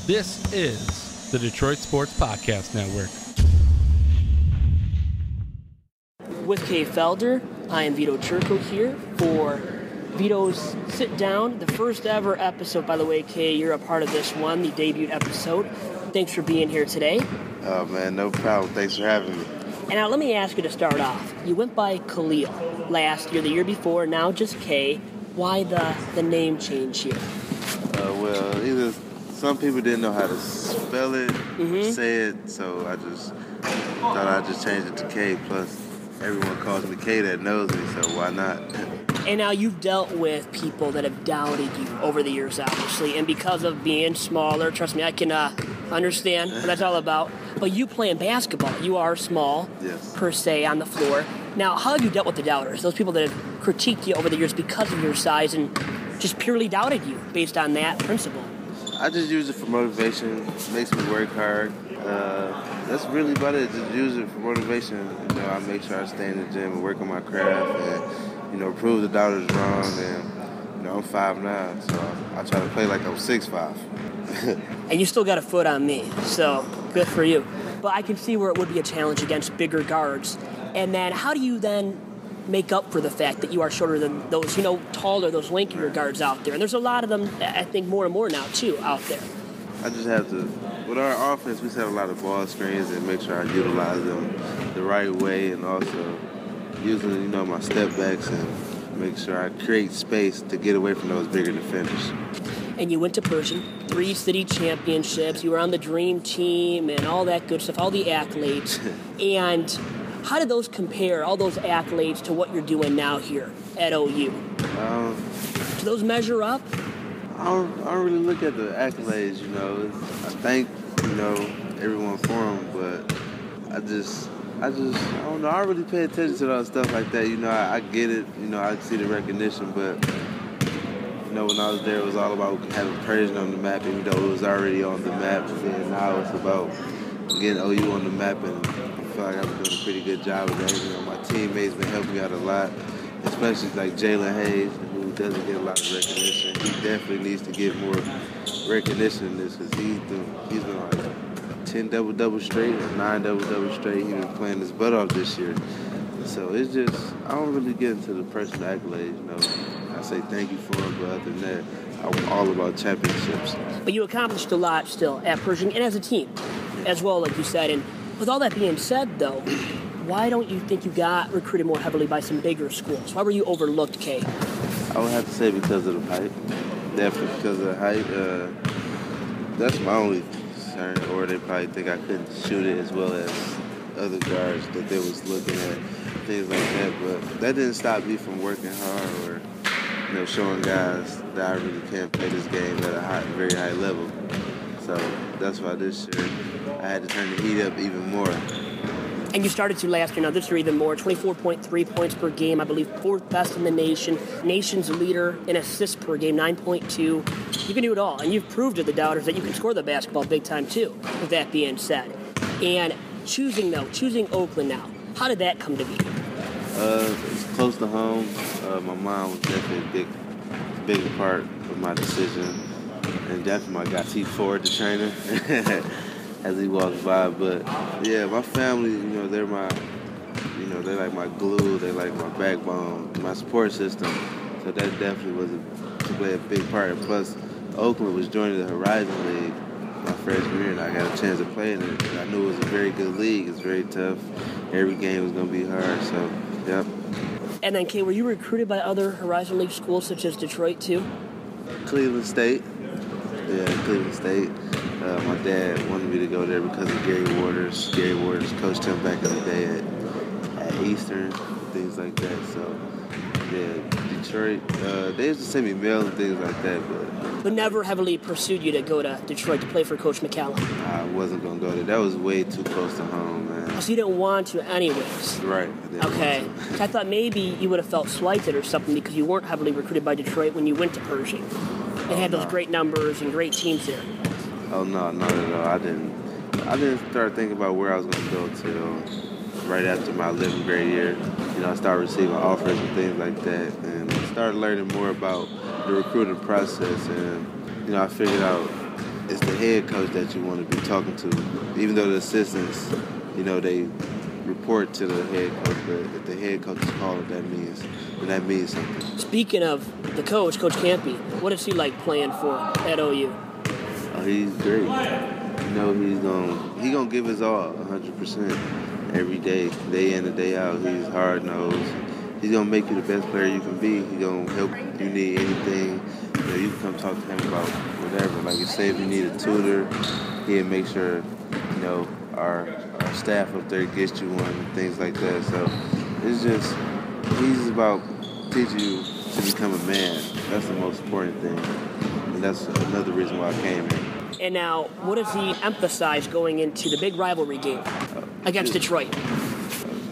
This is the Detroit Sports Podcast Network. With Kay Felder, I am Vito Chirco here for Vito's Sitdown, the first ever episode. By the way, Kay, you're a part of this one, the debut episode. Thanks for being here today. Oh, man, no problem. Thanks for having me. And now let me ask you to start off. You went by Khalil last year, the year before, now just Kay. Why the name change here? Well, either some people didn't know how to spell it, say it, so I just thought I'd just change it to K. Plus, everyone calls me K that knows me, so why not? And now you've dealt with people that have doubted you over the years, obviously, and because of being smaller, trust me, I can understand what that's all about. But you play in basketball. You are small, yes, per se, on the floor. Now, how have you dealt with the doubters, those people that have critiqued you over the years because of your size and just purely doubted you based on that principle? I just use it for motivation. It makes me work hard. That's really about it. Just use it for motivation. You know, I make sure I stay in the gym and work on my craft and, you know, prove the doubters wrong. And, you know, I'm 5'9", so I try to play like I'm 6'5". And you still got a foot on me, so good for you. But I can see where it would be a challenge against bigger guards. And then how do you then make up for the fact that you are shorter than those, you know, taller, those lankier guards out there? And there's a lot of them, I think, more and more now, too, out there. I just have to, with our offense, we set a lot of ball screens and make sure I utilize them the right way, and also using, you know, my step backs and make sure I create space to get away from those bigger defenders. And you went to Pershing, 3 city championships, you were on the dream team and all that good stuff, all the accolades. And how did those compare, all those accolades, to what you're doing now here at OU? Do those measure up? I don't really look at the accolades, you know. I thank, you know, everyone for them, but I don't know. I don't really pay attention to that stuff like that. You know, I get it. You know, I see the recognition, but, you know, when I was there, it was all about having Pershing on the map, and, you know, it was already on the map. And now it's about getting OU on the map, and I feel like I've been doing a pretty good job of that. You know, my teammates been helping me out a lot, especially like Jalen Hayes, who doesn't get a lot of recognition. He definitely needs to get more recognition in this, because he's been like 10 double-double straight or 9 double-double straight. He's been playing his butt off this year. So it's just, I don't really get into the personal accolades, you know. I say thank you for it, but other than that, I'm all about championships. But you accomplished a lot still at Pershing and as a team as well, like you said. And with all that being said, though, why don't you think you got recruited more heavily by some bigger schools? Why were you overlooked, Kay? I would have to say because of the height. Definitely because of the height. That's my only concern. Or they probably think I couldn't shoot it as well as other guards that they was looking at, things like that. But that didn't stop me from working hard or, you know, showing guys that I really can play this game at a very high level. So that's why this year I had to turn the heat up even more. And you started to last year. Now this year even more. 24.3 points per game. I believe 4th best in the nation. Nation's leader in assists per game, 9.2. You can do it all. And you've proved to the doubters that you can score the basketball big time too, with that being said. And choosing Oakland now, how did that come to be? It's close to home. My mom was definitely a big part of my decision. And definitely I got T4, the trainer, as he walks by. But yeah, my family, you know, they're like my glue, they like my backbone, my support system. So that definitely was to play a big part. And plus, Oakland was joining the Horizon League my freshman year, and I got a chance to play in it. And I knew it was a very good league. It's very tough. Every game was going to be hard. So, yep. And then, Kay, were you recruited by other Horizon League schools such as Detroit too? Cleveland State. Yeah, Cleveland State. My dad wanted me to go there because of Gary Waters. Gary Waters coached him back in the day at Eastern, things like that. So, yeah, Detroit. They used to send me mail and things like that, but never heavily pursued you to go to Detroit to play for Coach McCallum. I wasn't going to go there. That was way too close to home, man. So you didn't want to anyways? Right. Okay. So I thought maybe you would have felt slighted or something because you weren't heavily recruited by Detroit when you went to Pershing. They had those great numbers and great teams there. Oh, no, not at all. I didn't start thinking about where I was going to go till right after my 11th grade year. You know, I started receiving offers and things like that, and I started learning more about the recruiting process, and I figured out it's the head coach that you want to be talking to, even though the assistants, they report to the head coach, but if the head coach is calling, that means something. Speaking of the coach, Coach Campy, what is he like playing for at OU? Oh, he's great. He's gonna give his all, 100%, every day in and day out. He's hard nosed. He's gonna make you the best player you can be. He's gonna help you need anything. You can come talk to him about whatever. Like, say if you need a tutor, he'll make sure our staff up there gets you one and things like that. So he's about teaching you to become a man. That's the most important thing, and that's another reason why I came here. And now, what does he emphasize going into the big rivalry game against Detroit?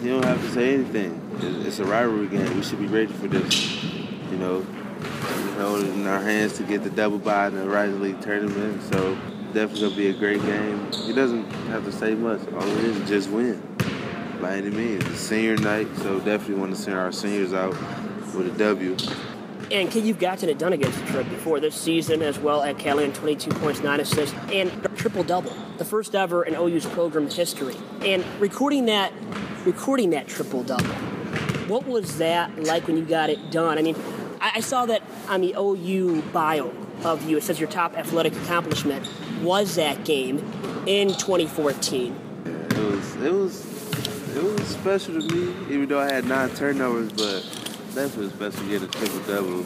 You don't have to say anything. It's a rivalry game. We should be ready for this. We hold it in our hands to get the double bye in the Rising League tournament. So definitely gonna be a great game. He doesn't have to say much. All it is just win by any means. It's senior night, so definitely want to send our seniors out with a W. And you've gotten it done against Detroit before this season as well at Callahan, 22 points, 9 assists, and triple-double, the first ever in OU's program history. And recording that triple-double, what was that like when you got it done? I mean, I saw that on the OU bio of you. It says your top athletic accomplishment was that game in 2014. It was special to me, even though I had 9 turnovers, but definitely special to get a triple-double.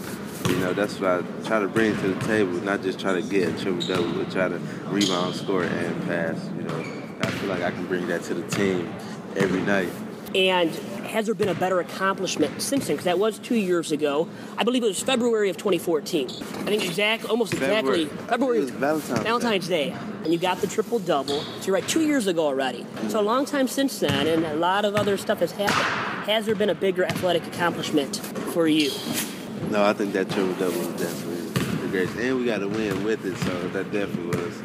That's what I try to bring to the table, not just try to get a triple-double, but try to rebound, score, and pass. I feel like I can bring that to the team every night. And has there been a better accomplishment since then? Because that was 2 years ago. I believe it was February of 2014. I think almost exactly February. It was Valentine's Day. And you got the triple-double. So you're right, 2 years ago already. Mm-hmm. So a long time since then, and a lot of other stuff has happened. Has there been a bigger athletic accomplishment for you? No, I think that triple-double was definitely the greatest. And we got to win with it, so that definitely was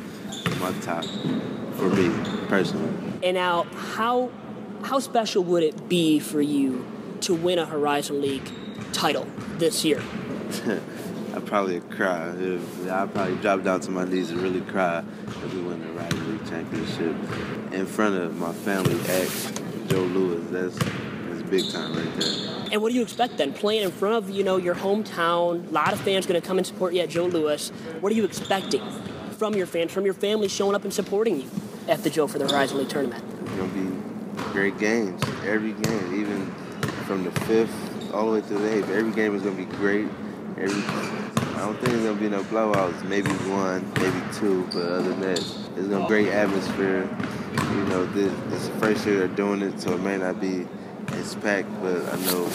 my top for me, personally. And now, how special would it be for you to win a Horizon League title this year? I'd probably cry. I'd probably drop down to my knees and really cry if we win the Horizon League championship in front of my family at Joe Louis. That's big time right there. And what do you expect then? Playing in front of, your hometown, a lot of fans going to come and support you at Joe Louis. What are you expecting from your fans, from your family showing up and supporting you at the Joe for the Horizon League tournament? It's going to be great games. Every game, even from the 5th all the way to the 8th. Every game is going to be great. I don't think there's going to be no blowouts. Maybe 1, maybe 2, but other than that, it's going to be a great atmosphere. It's the first year they're doing it, so it may not be as packed, but I know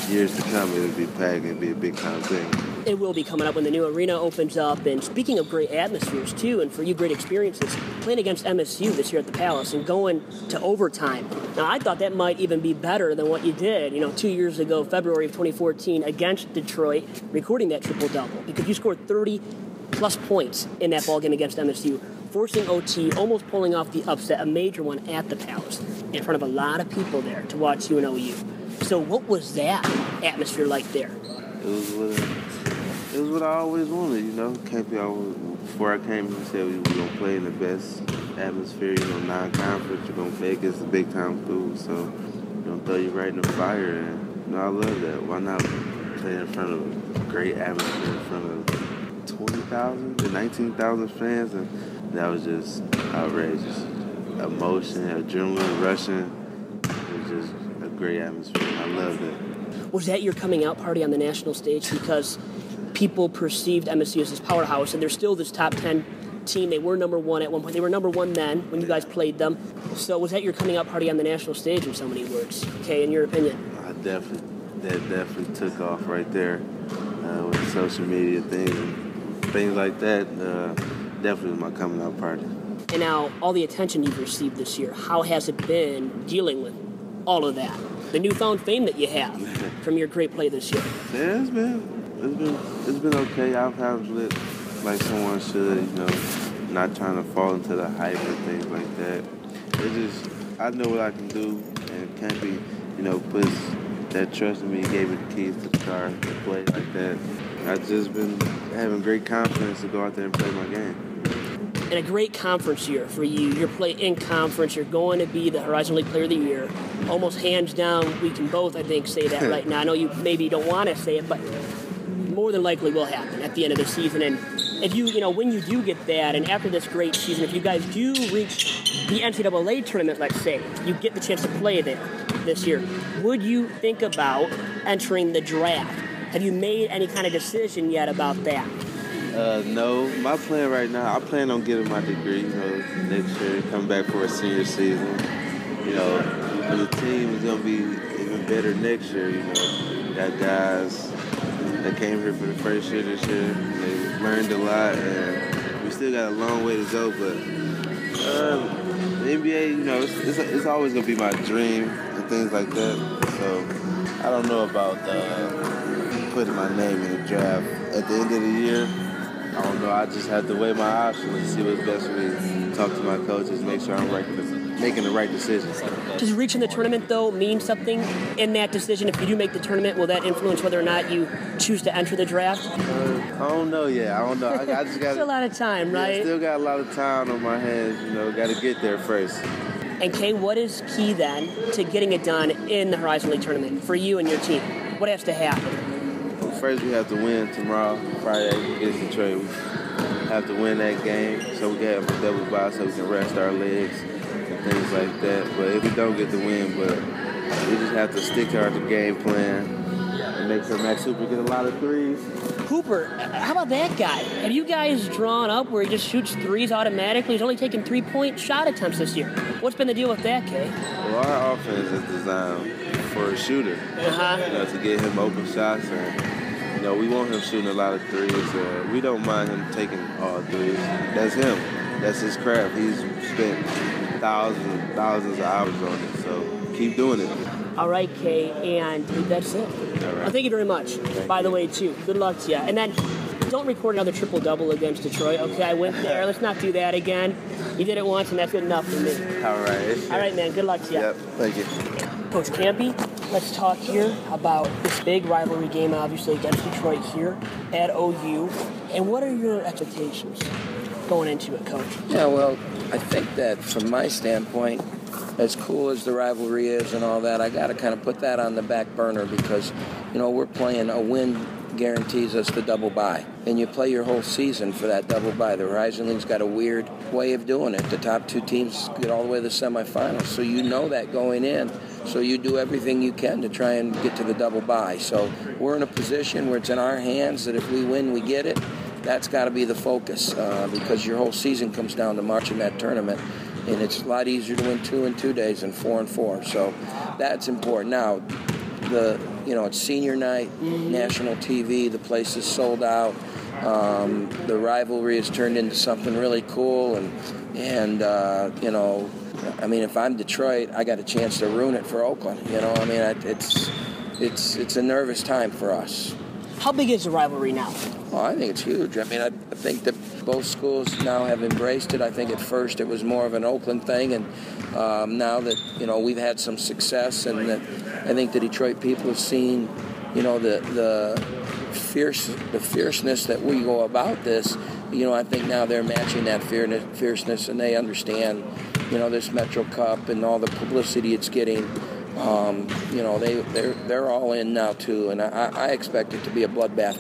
years to come it'll be packed. It'll be a big time thing. It will be coming up when the new arena opens up. And speaking of great atmospheres, too, and for you, great experiences, playing against MSU this year at the Palace and going to overtime. Now, I thought that might even be better than what you did, 2 years ago, February of 2014, against Detroit, recording that triple-double, because you scored 30-plus points in that ball game against MSU, forcing OT, almost pulling off the upset, a major one at the Palace, in front of a lot of people there to watch you and OU. So what was that atmosphere like there? It was what I always wanted, before I came here, said we were going to play in the best atmosphere, non-conference. You're going to play against the big-time schools, so they'll throw you right in the fire. And I love that. Why not play in front of a great atmosphere, in front of 20,000 to 19,000 fans? And that was just outrageous. Emotion, adrenaline, rushing. It was just a great atmosphere. I loved it. Was that your coming out party on the national stage? Because people perceived MSU as this powerhouse, and they're still this top 10 team. They were number 1 at one point. They were number 1 then when you guys played them. So was that your coming out party on the national stage, in so many words? Okay, in your opinion? That definitely took off right there with social media things like that. Definitely was my coming out party. And now, all the attention you've received this year, how has it been dealing with all of that? The newfound fame that you have from your great play this year. Yeah, it's been okay. I've handled it like someone should, not trying to fall into the hype and things like that. I know what I can do, and can't be, that trusted me and gave me the keys to the car to play like that. I've just been having great confidence to go out there and play my game. And a great conference year for you. You're playing in conference. You're going to be the Horizon League Player of the Year. Almost hands down, we can both, I think, say that right now. I know you maybe don't want to say it, but more than likely will happen at the end of the season. And if you know, when you do get that, and after this great season, if you guys do reach the NCAA tournament, let's say, you get the chance to play there this year, would you think about entering the draft? Have you made any kind of decision yet about that? No. My plan right now, I plan on getting my degree, next year, coming back for a senior season. The team is going to be even better next year, Got guys that came here for the first year this year. They learned a lot, and we still got a long way to go, but the NBA, it's always going to be my dream and things like that. So I don't know about putting my name in the draft. At the end of the year, I don't know. I just have to weigh my options and see what's best for me. Talk to my coaches, make sure I'm making the right decisions. Does reaching the tournament, though, mean something in that decision? If you do make the tournament, will that influence whether or not you choose to enter the draft? I don't know yet. I don't know. I just got still a lot of time, right? Still got a lot of time on my hands. Got to get there first. And Kay, what is key then to getting it done in the Horizon League tournament for you and your team? What has to happen? First, we have to win tomorrow, Friday, against Detroit. We have to win that game so we can have a double bye so we can rest our legs and things like that. But if we don't get the win, we just have to stick to our game plan and make sure Max Hooper get a lot of threes. Hooper, how about that guy? Have you guys drawn up where he just shoots threes automatically? He's only taken 3-point shot attempts this year. What's been the deal with that, Kay? Well, our offense is designed for a shooter, to get him open shots. And we want him shooting a lot of threes. We don't mind him taking all threes. That's him. That's his craft. He's spent thousands of hours on it. So keep doing it. All right, Kay, and that's it. All right. Well, thank you very much, by the way, too. Good luck to you. And then don't report another triple-double against Detroit, okay? I went there. Let's not do that again. You did it once, and that's good enough for me. All right. All right, man. Good luck to you. Yep. Thank you. Coach Campy, let's talk here about this big rivalry game, obviously, against Detroit here at OU. And what are your expectations going into it, Coach? Yeah, well, I think that from my standpoint, as cool as the rivalry is and all that, I got to kind of put that on the back burner because, we're playing a win guarantees us the double bye. And you play your whole season for that double bye. The Horizon League's got a weird way of doing it. The top two teams get all the way to the semifinals. So you know that going in. So you do everything you can to try and get to the double bye. So we're in a position where it's in our hands that if we win, we get it. That's got to be the focus because your whole season comes down to marching that tournament. And it's a lot easier to win 2 in 2 days than 4 in 4. So that's important. Now, it's senior night, national TV. The place is sold out. The rivalry has turned into something really cool. And if I'm Detroit, I got a chance to ruin it for Oakland. It's a nervous time for us. How big is the rivalry now? Well, I think it's huge. I think that both schools now have embraced it. I think at first it was more of an Oakland thing, and now that we've had some success, and that I think the Detroit people have seen, the fierceness that we go about this. I think now they're matching that fierceness, and they understand, this Metro Cup and all the publicity it's getting. They're all in now too, and I expect it to be a bloodbath.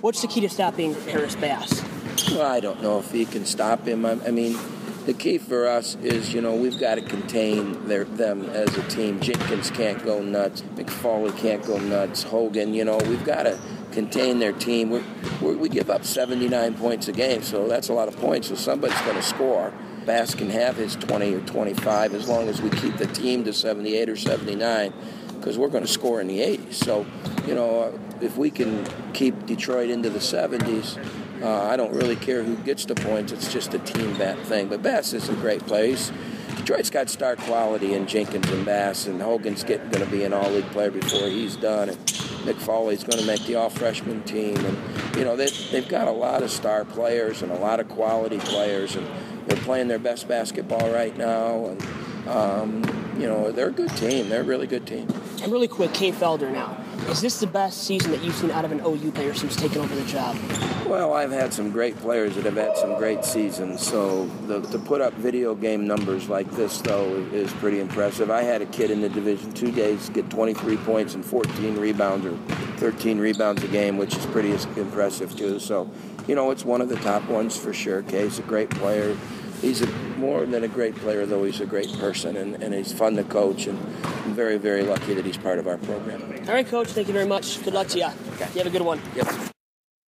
What's the key to stopping Paris Bass? Well, I don't know if he can stop him. The key for us is, we've got to contain them as a team. Jenkins can't go nuts. McFarley can't go nuts. Hogan, we've got to contain their team. We give up 79 points a game, so that's a lot of points. So somebody's going to score. Bass can have his 20 or 25 as long as we keep the team to 78 or 79 because we're going to score in the 80s. So, if we can keep Detroit into the 70s, I don't really care who gets the points. It's just a team thing. But Bass is a great place. Detroit's got star quality in Jenkins and Bass, and Hogan's going to be an all-league player before he's done. And McFarley's going to make the all-freshman team. And, they've got a lot of star players and a lot of quality players, and they're playing their best basketball right now. And, they're a good team. They're a really good team. And really quick, Kay Felder now. Is this the best season that you've seen out of an OU player since taking over the job? Well, I've had some great players that have had some great seasons, so to put up video game numbers like this, though, is pretty impressive. I had a kid in the Division II days get 23 points and 14 rebounds or 13 rebounds a game, which is pretty impressive, too. So, it's one of the top ones for sure. Kay's a great player. He's more than a great player, though. He's a great person, and he's fun to coach, and I'm very, very lucky that he's part of our program. All right, Coach. Thank you very much. Good luck to you. Okay. You have a good one. Yep.